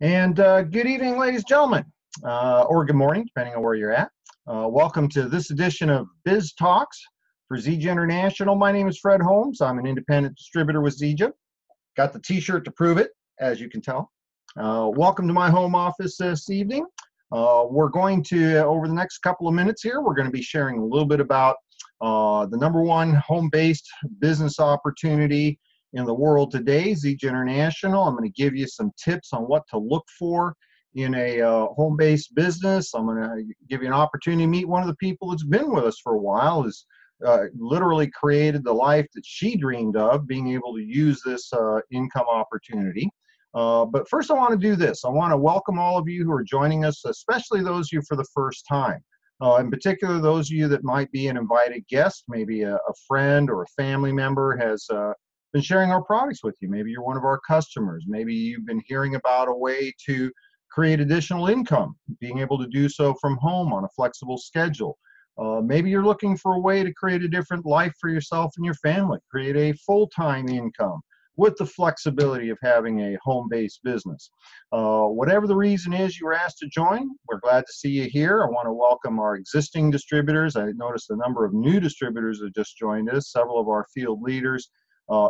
And good evening, ladies and gentlemen, or good morning, depending on where you're at. Welcome to this edition of Biz Talks for Zija International. My name is Fred Holmes. I'm an independent distributor with Zija. Got the t-shirt to prove it, as you can tell. Welcome to my home office this evening. We're going to, over the next couple of minutes here, we're going to be sharing a little bit about the #1 home-based business opportunity in the world today, Zija International. I'm going to give you some tips on what to look for in a home-based business. I'm going to give you an opportunity to meet one of the people that's been with us for a while, has literally created the life that she dreamed of, being able to use this income opportunity. But first I want to do this. I want to welcome all of you who are joining us, especially those of you for the first time. In particular, those of you that might be an invited guest, maybe a friend or a family member has been sharing our products with you. Maybe you're one of our customers. Maybe you've been hearing about a way to create additional income, being able to do so from home on a flexible schedule. Maybe you're looking for a way to create a different life for yourself and your family, create a full-time income with the flexibility of having a home-based business. Whatever the reason is you were asked to join, we're glad to see you here. I want to welcome our existing distributors. I noticed a number of new distributors have just joined us, several of our field leaders.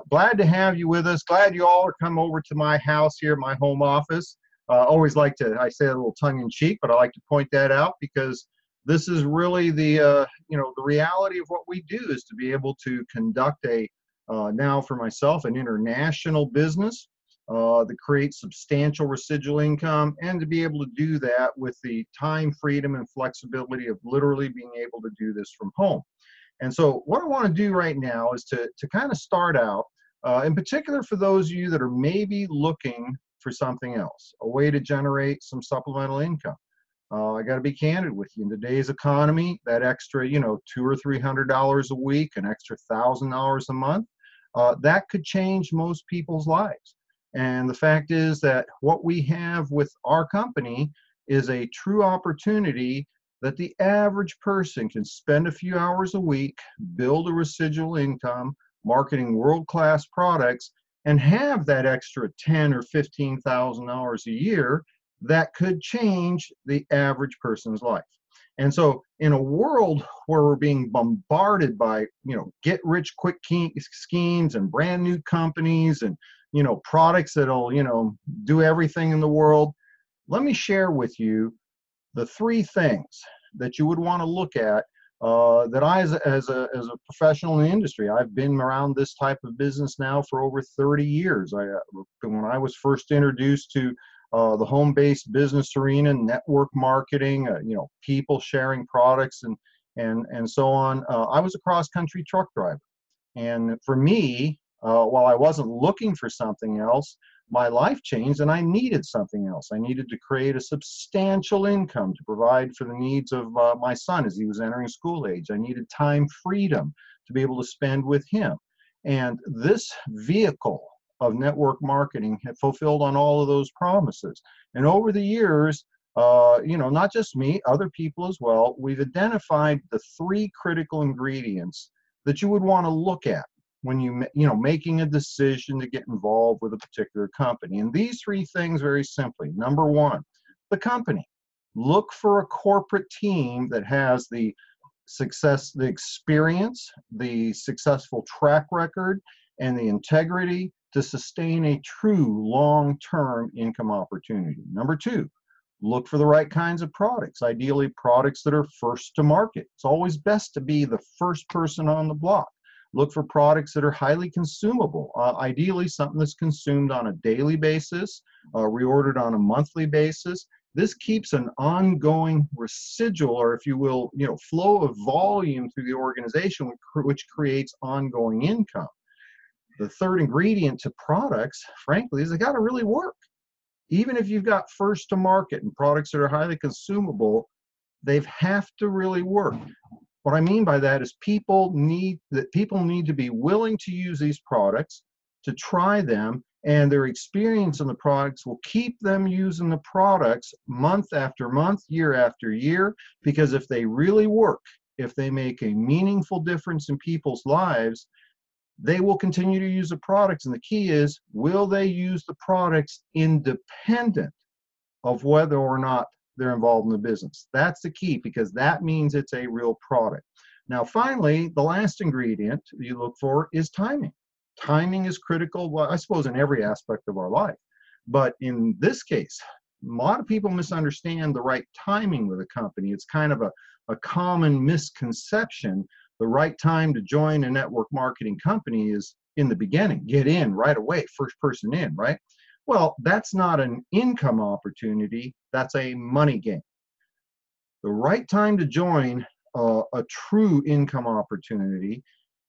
Glad to have you with us. Glad you all are come over to my house here, my home office. Always like to, I say a little tongue-in-cheek, but I like to point that out because this is really the the reality of what we do, is to be able to conduct a now for myself an international business that creates substantial residual income, and to be able to do that with the time freedom and flexibility of literally being able to do this from home. And so what I want to do right now is to kind of start out, in particular for those of you that are maybe looking for something else, a way to generate some supplemental income. I got to be candid with you. In today's economy, that extra, $200 or $300 a week, an extra $1,000 a month, that could change most people's lives. And the fact is that what we have with our company is a true opportunity that the average person can spend a few hours a week, build a residual income, marketing world-class products, and have that extra $10,000 or $15,000 a year that could change the average person's life. And so in a world where we're being bombarded by, get rich quick schemes and brand new companies and, products that'll, do everything in the world, let me share with you the 3 things that you would want to look at that I, as a professional in the industry, I've been around this type of business now for over 30 years. When I was first introduced to the home-based business arena, network marketing, people sharing products and so on, I was a cross-country truck driver. And for me, while I wasn't looking for something else, my life changed and I needed something else. I needed to create a substantial income to provide for the needs of my son as he was entering school age. I needed time freedom to be able to spend with him. And this vehicle of network marketing had fulfilled on all of those promises. And over the years, not just me, other people as well, we've identified the 3 critical ingredients that you would want to look at when making a decision to get involved with a particular company. And these 3 things, very simply: number 1, the company. Look for a corporate team that has the success, the experience, the successful track record, and the integrity to sustain a true long-term income opportunity. Number 2, look for the right kinds of products, ideally products that are first to market. It's always best to be the first person on the block. Look for products that are highly consumable, ideally something that's consumed on a daily basis, reordered on a monthly basis. This keeps an ongoing residual, or if you will, flow of volume through the organization, which creates ongoing income. The 3rd ingredient to products, frankly, is they got to really work. Even if you've got first to market and products that are highly consumable, they have to really work. What I mean by that is people need to be willing to use these products, to try them, and their experience in the products will keep them using the products month after month, year after year, because if they really work, if they make a meaningful difference in people's lives, they will continue to use the products. And the key is, will they use the products independent of whether or not they're involved in the business. That's the key, because that means it's a real product. Now, finally, the last ingredient you look for is timing. Timing is critical, well, I suppose, in every aspect of our life. But in this case, a lot of people misunderstand the right timing with a company. It's kind of a common misconception. The right time to join a network marketing company is in the beginning. Get in right away, first person in, right? Well, that's not an income opportunity, that's a money game. The right time to join a true income opportunity,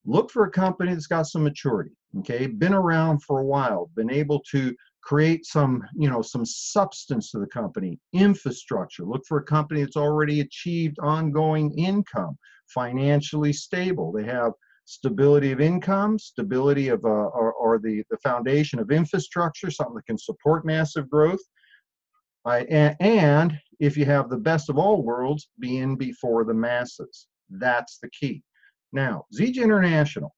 look for a company that's got some maturity, okay, been around for a while, been able to create some, some substance to the company, infrastructure. Look for a company that's already achieved ongoing income, financially stable. They have stability of income, stability of or the foundation of infrastructure, something that can support massive growth. And if you have the best of all worlds, be in before the masses. That's the key. Now, Zija International,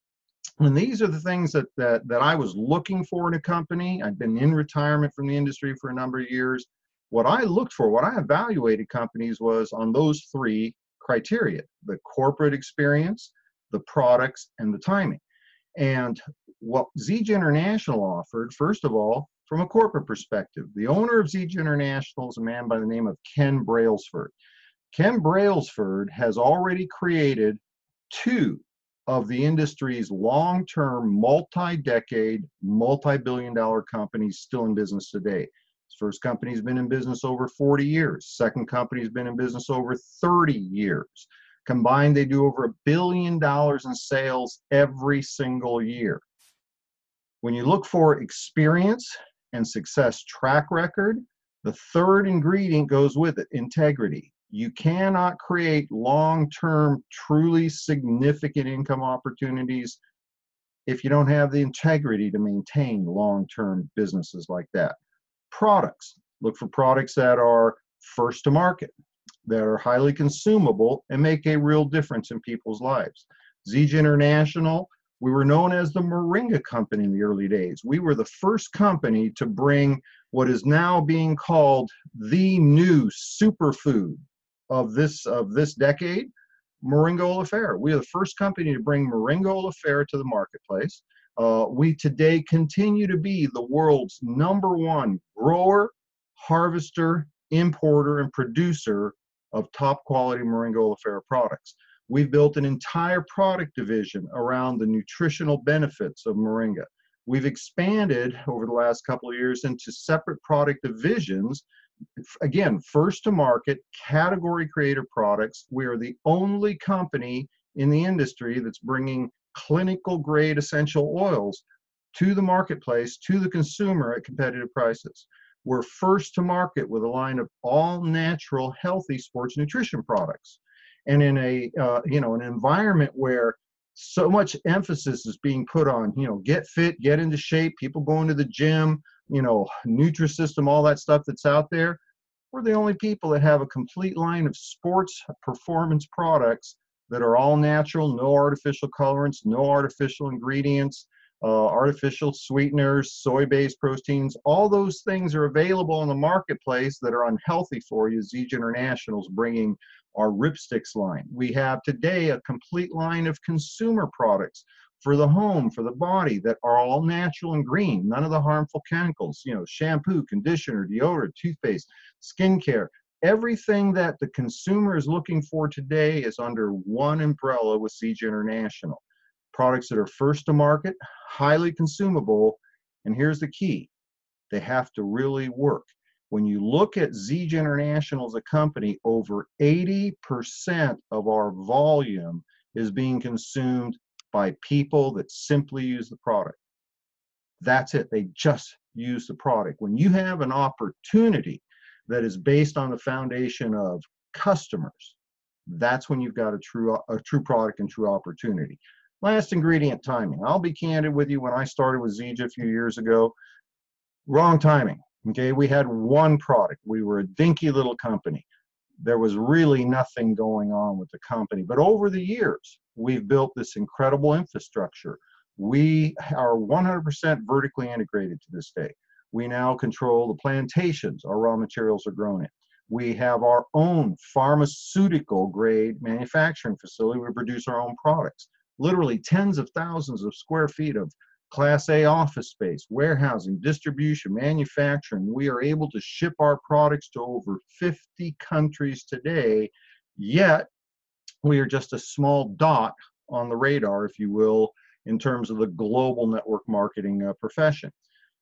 and these are the things that I was looking for in a company. I've been in retirement from the industry for a number of years. What I looked for, what I evaluated companies was on those three criteria: the corporate experience, the products, and the timing. And what Zija International offered, first of all, from a corporate perspective, the owner of Zija International is a man by the name of Ken Brailsford. Ken Brailsford has already created two of the industry's long-term, multi-decade, multi-billion-dollar companies still in business today. His first company's been in business over 40 years. Second company's been in business over 30 years. Combined, they do over $1 billion in sales every single year. When you look for experience and success track record, the third ingredient goes with it: integrity. You cannot create long-term, truly significant income opportunities if you don't have the integrity to maintain long-term businesses like that. Products. Look for products that are first to market, that are highly consumable, and make a real difference in people's lives. Zija International, we were known as the Moringa Company in the early days. We were the first company to bring what is now being called the new superfood of this decade, Moringa oleifera. We are the first company to bring Moringa oleifera to the marketplace. We today continue to be the world's #1 grower, harvester, importer, and producer of top quality Moringa oleifera products. We've built an entire product division around the nutritional benefits of Moringa. We've expanded over the last couple of years into separate product divisions. Again, first to market, category creator products. We are the only company in the industry that's bringing clinical grade essential oils to the marketplace, to the consumer at competitive prices. We're first to market with a line of all natural, healthy sports nutrition products. And in an environment where so much emphasis is being put on, get fit, get into shape, people going to the gym, Nutrisystem, all that stuff that's out there, we're the only people that have a complete line of sports performance products that are all natural, no artificial colorants, no artificial ingredients, artificial sweeteners, soy-based proteins. All those things are available in the marketplace that are unhealthy for you. Zija International is bringing our Ripsticks line. We have today a complete line of consumer products for the home, for the body, that are all natural and green, none of the harmful chemicals, shampoo, conditioner, deodorant, toothpaste, skincare. Everything that the consumer is looking for today is under one umbrella with Zija International. Products that are first to market, highly consumable, and here's the key: they have to really work. When you look at Zija International as a company, over 80% of our volume is being consumed by people that simply use the product. That's it. They just use the product. When you have an opportunity that is based on the foundation of customers, that's when you've got a true product and true opportunity. Last ingredient, timing. I'll be candid with you. When I started with Zija a few years ago, wrong timing. Okay, we had one product. We were a dinky little company. There was really nothing going on with the company. But over the years, we've built this incredible infrastructure. We are 100% vertically integrated to this day. We now control the plantations our raw materials are grown in. We have our own pharmaceutical grade manufacturing facility. We produce our own products. Literally tens of thousands of square feet of Class A office space, warehousing, distribution, manufacturing. We are able to ship our products to over 50 countries today, yet we are just a small dot on the radar, if you will, in terms of the global network marketing profession.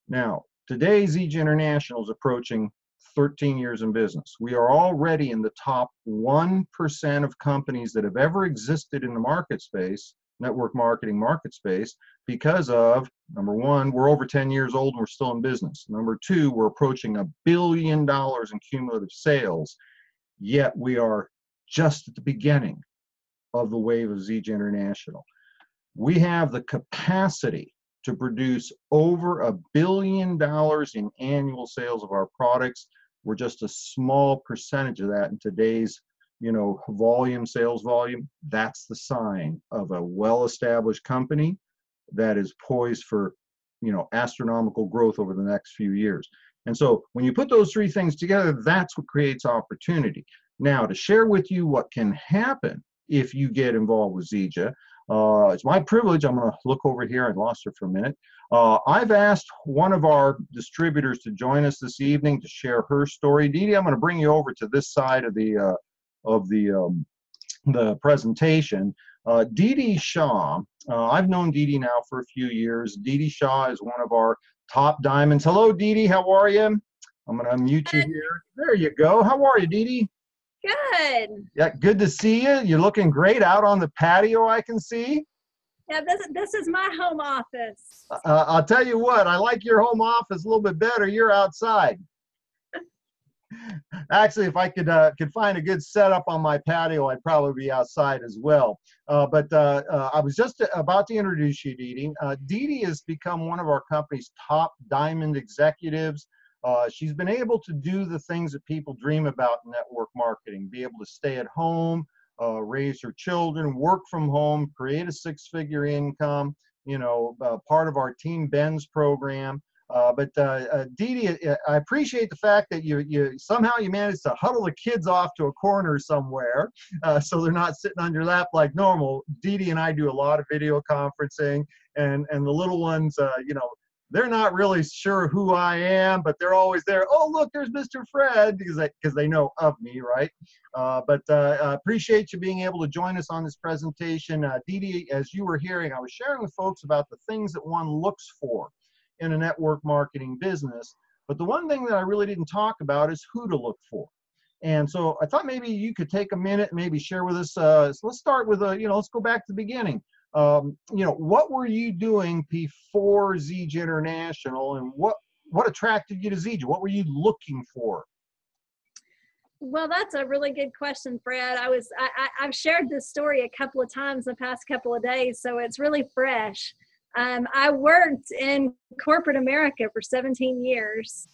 Now, today, Zija International is approaching 13 years in business. We are already in the top 1% of companies that have ever existed in the market space, network marketing market space, because of, number one, we're over 10 years old and we're still in business. Number two, we're approaching $1 billion in cumulative sales, yet we are just at the beginning of the wave of Zija International. We have the capacity to produce over $1 billion in annual sales of our products. We're just a small percentage of that in today's, volume, sales volume. That's the sign of a well-established company that is poised for, astronomical growth over the next few years. And so when you put those three things together, that's what creates opportunity. Now, to share with you what can happen if you get involved with Zija, it's my privilege. I'm going to look over here. I lost her for a minute. I've asked one of our distributors to join us this evening to share her story. Dee Dee, I'm going to bring you over to this side of the presentation. Dee Dee Shaw. I've known Dee Dee now for a few years. Dee Dee Shaw is one of our top diamonds. Hello, Dee Dee. How are you? I'm going to unmute you here. There you go. How are you, Dee Dee? Good. Yeah, good to see you. You're looking great out on the patio, I can see. Yeah, this is my home office. I'll tell you what, I like your home office a little bit better. You're outside. Actually, if I could find a good setup on my patio, I'd probably be outside as well. But I was just about to introduce you, Dee Dee. Dee Dee has become one of our company's top diamond executives. She's been able to do the things that people dream about in network marketing, be able to stay at home, raise her children, work from home, create a six-figure income, part of our Team Ben's program. But Dee Dee, I appreciate the fact that you somehow you managed to huddle the kids off to a corner somewhere, so they're not sitting on your lap like normal. Dee Dee and I do a lot of video conferencing, and the little ones, they're not really sure who I am, but they're always there. Oh, look, there's Mr. Fred, because they know of me, right? But I appreciate you being able to join us on this presentation. Dee Dee, as you were hearing, I was sharing with folks about the things that one looks for in a network marketing business. But the one thing that I really didn't talk about is who to look for. And so I thought maybe you could take a minute and maybe share with us. So let's start with, let's go back to the beginning. What were you doing before Zija International, and what attracted you to Zija? What were you looking for? Well, that's a really good question, Fred. I've shared this story a couple of times the past couple of days, so it's really fresh. I worked in corporate America for 17 years,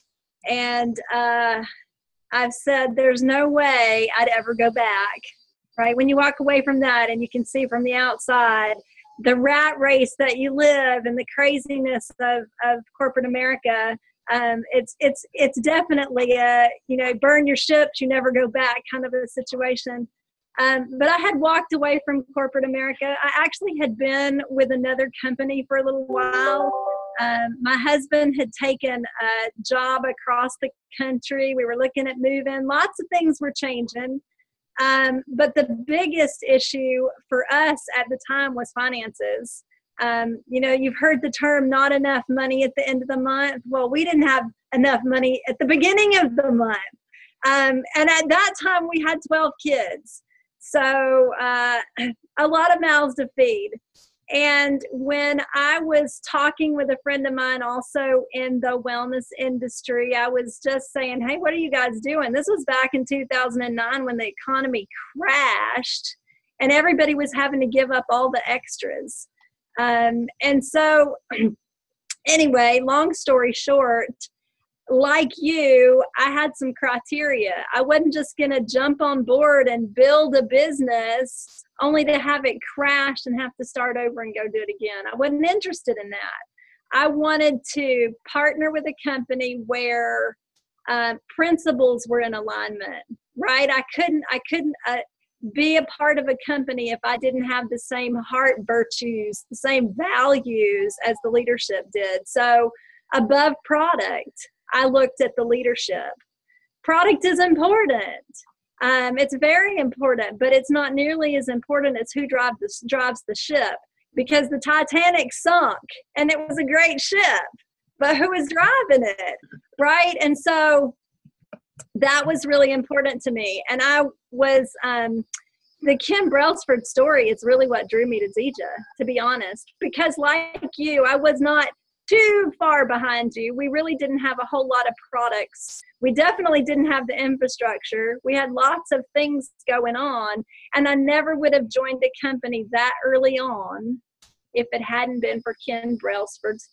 and I've said there's no way I'd ever go back, right? When you walk away from that and you can see from the outside the rat race that you live and the craziness of corporate America, it's definitely a, burn your ships, you never go back kind of a situation. But I had walked away from corporate America. I actually had been with another company for a little while. My husband had taken a job across the country. We were looking at moving. Lots of things were changing. But the biggest issue for us at the time was finances. You've heard the term not enough money at the end of the month. Well, we didn't have enough money at the beginning of the month. And at that time, we had 12 kids. So a lot of mouths to feed. And when I was talking with a friend of mine also in the wellness industry, I was just saying, hey, what are you guys doing? This was back in 2009 when the economy crashed and everybody was having to give up all the extras. And so anyway, long story short, like you, I had some criteria. I wasn't just going to jump on board and build a business only to have it crash and have to start over and go do it again. I wasn't interested in that. I wanted to partner with a company where principles were in alignment, right? I couldn't be a part of a company if I didn't have the same heart virtues, the same values as the leadership did. So above product, I looked at the leadership. Product is important. It's very important, but it's not nearly as important as who drives the ship, because the Titanic sunk and it was a great ship, but who was driving it, right? And so that was really important to me. And I was, the Kim Brailsford story is really what drew me to Zija, to be honest, because like you, I was not too far behind you. We really didn't have a whole lot of products. We definitely didn't have the infrastructure. We had lots of things going on, and I never would have joined a company that early on if it hadn't been for Ken Brailsford's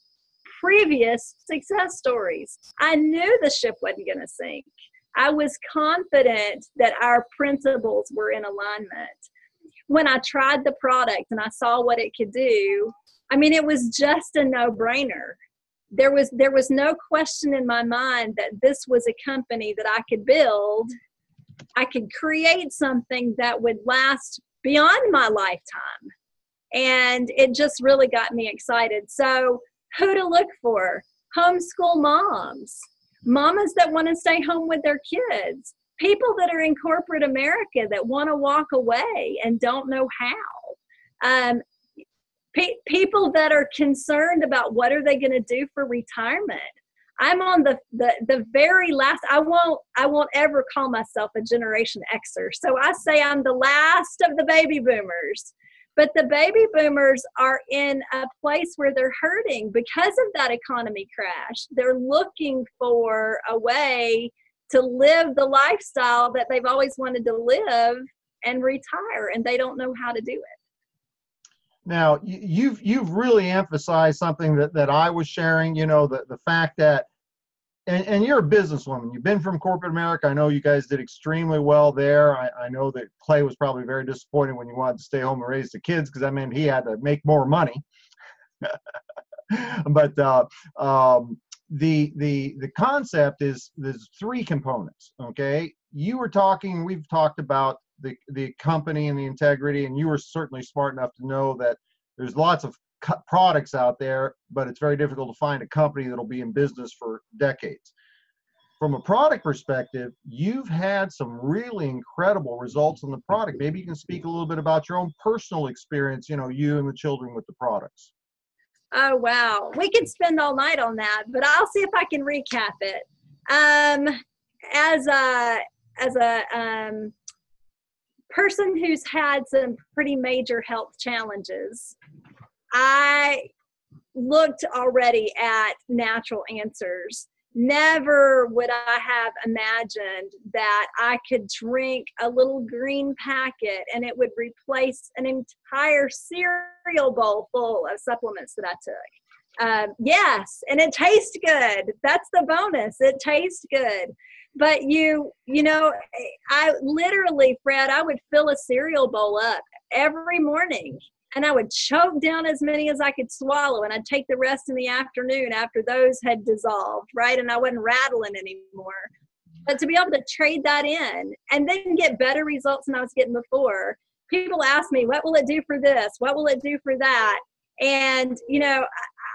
previous success stories. I knew the ship wasn't going to sink. I was confident that our principles were in alignment. When I tried the product and I saw what it could do, I mean, it was just a no-brainer. There was no question in my mind that this was a company that I could build. I could create something that would last beyond my lifetime. And it just really got me excited. So who to look for? Homeschool moms, mamas that want to stay home with their kids, people that are in corporate America that want to walk away and don't know how. People that are concerned about what are they going to do for retirement. I'm on the very last. I won't ever call myself a Generation Xer. So I say I'm the last of the baby boomers. But the baby boomers are in a place where they're hurting because of that economy crash. They're looking for a way to live the lifestyle that they've always wanted to live and retire, and they don't know how to do it. Now, you've really emphasized something that I was sharing, the fact that, and you're a businesswoman. You've been from corporate America. I know you guys did extremely well there. I know that Clay was probably very disappointed when you wanted to stay home and raise the kids, because that meant he had to make more money. But the concept is there's three components. Okay, we've talked about the company and the integrity, and you were certainly smart enough to know that there's lots of products out there, but it's very difficult to find a company that'll be in business for decades. From a product perspective, you've had some really incredible results on the product. Maybe you can speak a little bit about your own personal experience, you and the children with the products. Oh, wow. We could spend all night on that, but I'll see if I can recap it. As a person who's had some pretty major health challenges, I looked already at natural answers. Never would I have imagined that I could drink a little green packet and it would replace an entire cereal bowl full of supplements that I took. Yes, and it tastes good. That's the bonus. It tastes good. But I literally, Fred, I would fill a cereal bowl up every morning, and I would choke down as many as I could swallow, and I'd take the rest in the afternoon after those had dissolved, right? And I wasn't rattling anymore. But to be able to trade that in and then get better results than I was getting before, people ask me, what will it do for this? What will it do for that? And,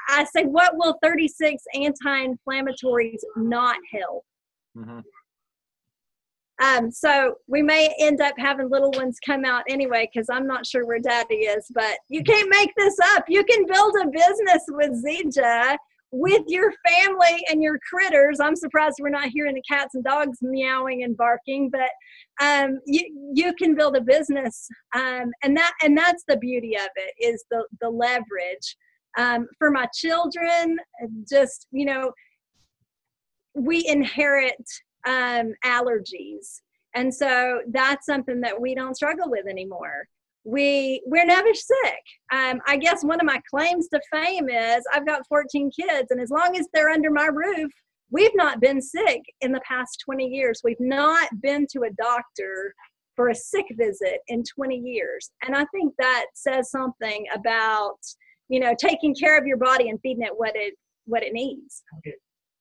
I say, what will 36 anti-inflammatories not help? Mm-hmm. So we may end up having little ones come out anyway, because I'm not sure where Daddy is, but you can't make this up. You can build a business with Zija with your family and your critters. I'm surprised we're not hearing the cats and dogs meowing and barking, but you can build a business, and that's the beauty of it, is the leverage. For my children, just we inherit allergies, and so that's something that we don't struggle with anymore. We're never sick. I guess one of my claims to fame is I've got 14 kids, and as long as they're under my roof, we've not been sick in the past 20 years. We've not been to a doctor for a sick visit in 20 years. And I think that says something about taking care of your body and feeding it what it needs.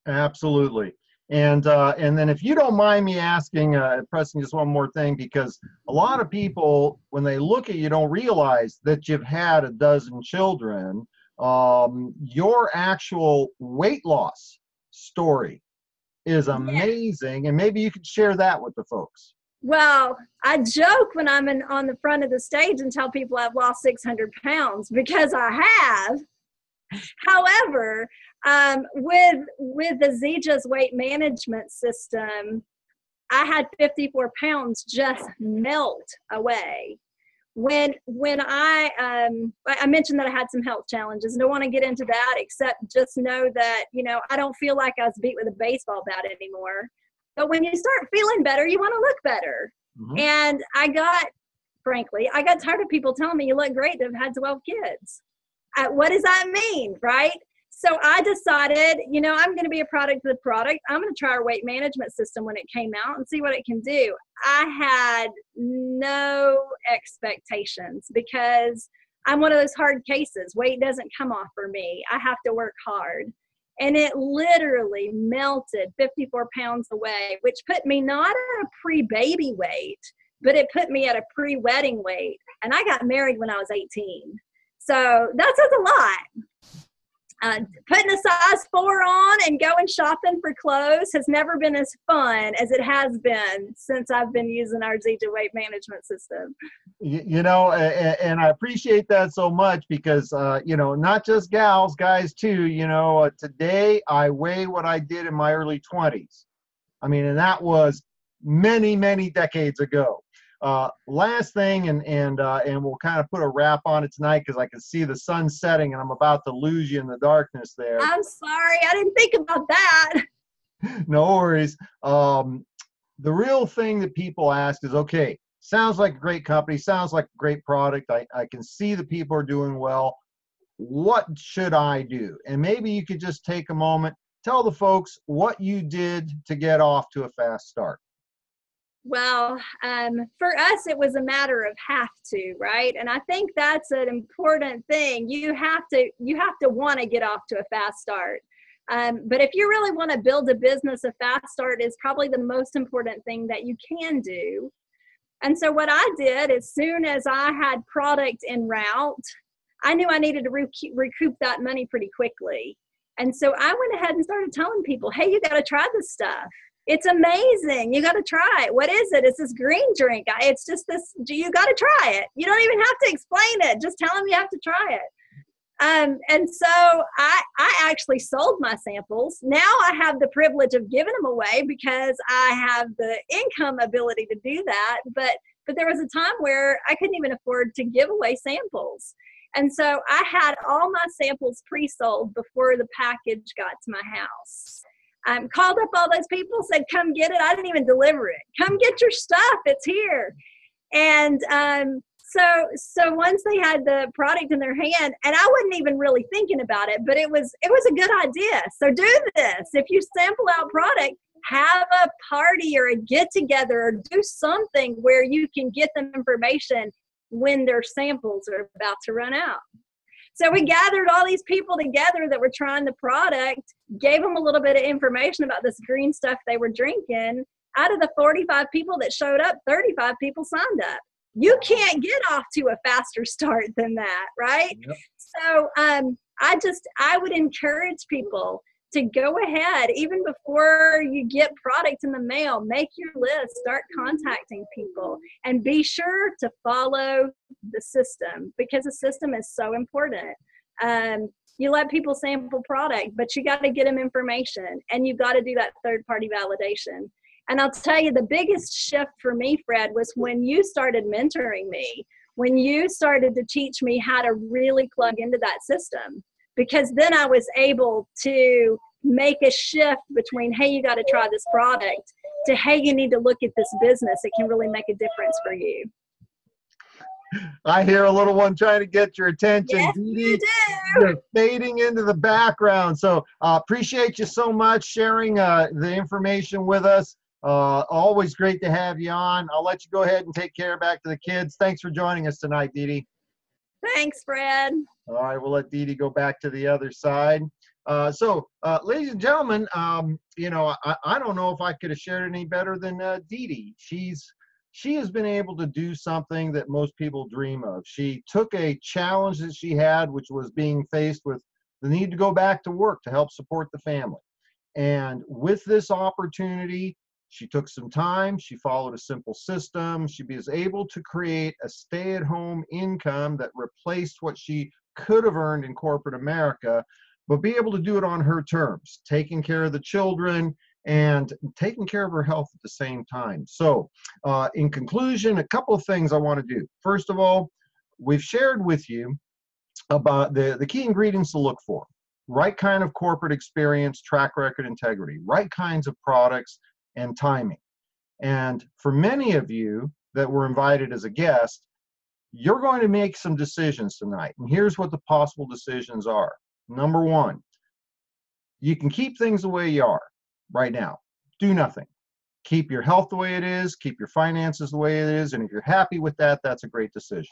Absolutely. And then if you don't mind me asking, pressing just one more thing, because a lot of people, when they look at you, don't realize that you've had a dozen children. Your actual weight loss story is amazing. And maybe you could share that with the folks. Well, I joke when I'm on the front of the stage and tell people I've lost 600 pounds because I have. However, with the Zija's weight management system, I had 54 pounds just melt away. When I mentioned that I had some health challenges, don't want to get into that, except just know that, I don't feel like I was beat with a baseball bat anymore. But when you start feeling better, you want to look better. Mm-hmm. And I got tired of people telling me you look great to have had 12 kids. What does that mean, right? So I decided, I'm going to be a product of the product. I'm going to try our weight management system when it came out and see what it can do. I had no expectations because I'm one of those hard cases. Weight doesn't come off for me. I have to work hard. And it literally melted 54 pounds away, which put me not at a pre-baby weight, but it put me at a pre-wedding weight. And I got married when I was 18. So that says a lot. Putting a size 4 on and going shopping for clothes has never been as fun as it has been since I've been using our Zija weight management system. And I appreciate that so much because, not just gals, guys too, today I weigh what I did in my early 20s. I mean, and that was many, many decades ago. Last thing, and we'll kind of put a wrap on it tonight because I can see the sun setting and I'm about to lose you in the darkness there. I'm sorry, I didn't think about that. No worries. The real thing that people ask is, okay, sounds like a great company, sounds like a great product. I can see the people are doing well. What should I do? And maybe you could just take a moment, tell the folks what you did to get off to a fast start. Well, for us, it was a matter of have to, right? And I think that's an important thing. You have to want to get off to a fast start. But if you really want to build a business, a fast start is probably the most important thing that you can do. And so what I did, as soon as I had product en route, I knew I needed to recoup that money pretty quickly. And so I went ahead and started telling people, hey, you got to try this stuff. It's amazing. You got to try it. What is it? It's this green drink. It's just this, you got to try it. You don't even have to explain it. Just tell them you have to try it. And so I actually sold my samples. Now I have the privilege of giving them away because I have the income ability to do that. But there was a time where I couldn't even afford to give away samples. And so I had all my samples pre-sold before the package got to my house. Called up all those people, said, come get it. I didn't even deliver it. Come get your stuff. It's here. And so once they had the product in their hand, and I wasn't even really thinking about it, but it was a good idea. So do this. If you sample out product, have a party or a get together or do something where you can get them information when their samples are about to run out. So we gathered all these people together that were trying the product, gave them a little bit of information about this green stuff they were drinking. Out of the 45 people that showed up, 35 people signed up. You can't get off to a faster start than that, right? Yep. So I would encourage people to go ahead, even before you get product in the mail, make your list, start contacting people, and be sure to follow the system because the system is so important. You let people sample product, but you got to get them information, and you got to do that third-party validation. And I'll tell you, the biggest shift for me, Fred, was when you started mentoring me, when you started to teach me how to really plug into that system. Because then I was able to make a shift between, hey, you got to try this product, to, hey, you need to look at this business. It can really make a difference for you. I hear a little one trying to get your attention. Yes, Dee Dee, you do. you're fading into the background. So appreciate you so much sharing the information with us. Always great to have you on. I'll let you go ahead and take care back to the kids. Thanks for joining us tonight, Dee Dee. Thanks, Fred. All right, we'll let Dee Dee go back to the other side. Ladies and gentlemen, I don't know if I could have shared any better than Dee Dee. She has been able to do something that most people dream of. She took a challenge that she had, which was being faced with the need to go back to work to help support the family. And with this opportunity, she took some time, she followed a simple system, she was able to create a stay-at-home income that replaced what she could have earned in corporate America, but be able to do it on her terms, taking care of the children and taking care of her health at the same time. So in conclusion, a couple of things I want to do. First of all, we've shared with you about the key ingredients to look for. Right kind of corporate experience, track record, integrity, right kinds of products, and timing. And for many of you that were invited as a guest, you're going to make some decisions tonight. And here's what the possible decisions are. Number one, you can keep things the way you are right now. Do nothing. Keep your health the way it is, keep your finances the way it is, and if you're happy with that, that's a great decision.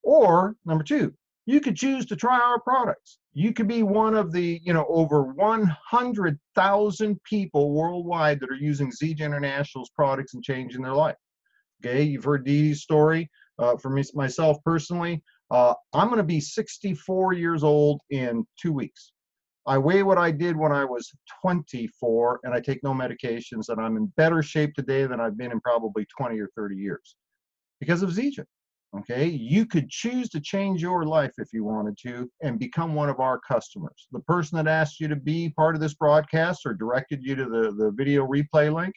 Or number two, you could choose to try our products. You could be one of the, over 100,000 people worldwide that are using Zija International's products and changing their life. Okay, you've heard Dee Dee's story. For me, myself personally, I'm going to be 64 years old in 2 weeks. I weigh what I did when I was 24, and I take no medications, and I'm in better shape today than I've been in probably 20 or 30 years because of Zija. Okay, you could choose to change your life if you wanted to and become one of our customers. The person that asked you to be part of this broadcast or directed you to the video replay link,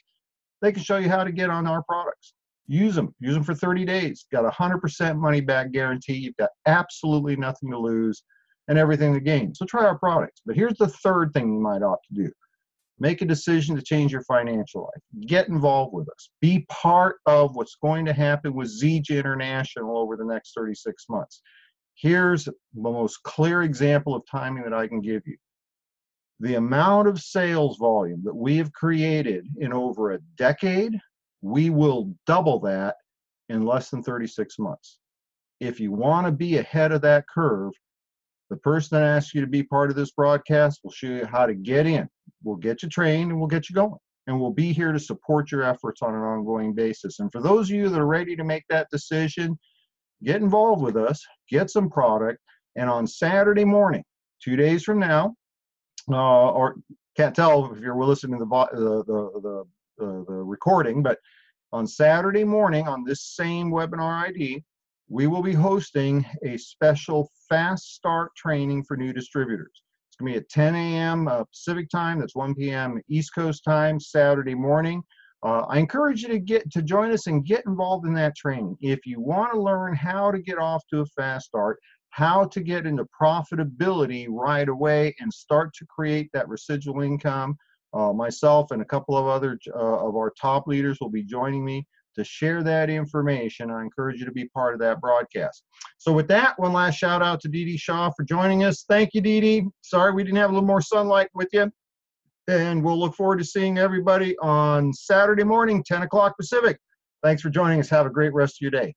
they can show you how to get on our products. Use them for 30 days. Got a 100% money back guarantee. You've got absolutely nothing to lose and everything to gain. So try our products. But here's the third thing you might opt to do. Make a decision to change your financial life. Get involved with us. Be part of what's going to happen with Zija International over the next 36 months. Here's the most clear example of timing that I can give you. The amount of sales volume that we have created in over a decade, we will double that in less than 36 months. If you want to be ahead of that curve, the person that asks you to be part of this broadcast will show you how to get in. We'll get you trained and we'll get you going. And we'll be here to support your efforts on an ongoing basis. And for those of you that are ready to make that decision, get involved with us, get some product, and on Saturday morning, 2 days from now, or can't tell if you're listening to the recording, but on Saturday morning on this same webinar ID, we will be hosting a special fast start training for new distributors. It's going to be at 10 a.m. Pacific time. That's 1 p.m. East Coast time, Saturday morning. I encourage you to join us and get involved in that training. If you want to learn how to get off to a fast start, how to get into profitability right away and start to create that residual income, myself and a couple of other of our top leaders will be joining me to share that information. I encourage you to be part of that broadcast. So with that, one last shout out to Dee Dee Shaw for joining us. Thank you, Dee Dee. Sorry we didn't have a little more sunlight with you. And we'll look forward to seeing everybody on Saturday morning, 10 o'clock Pacific. Thanks for joining us. Have a great rest of your day.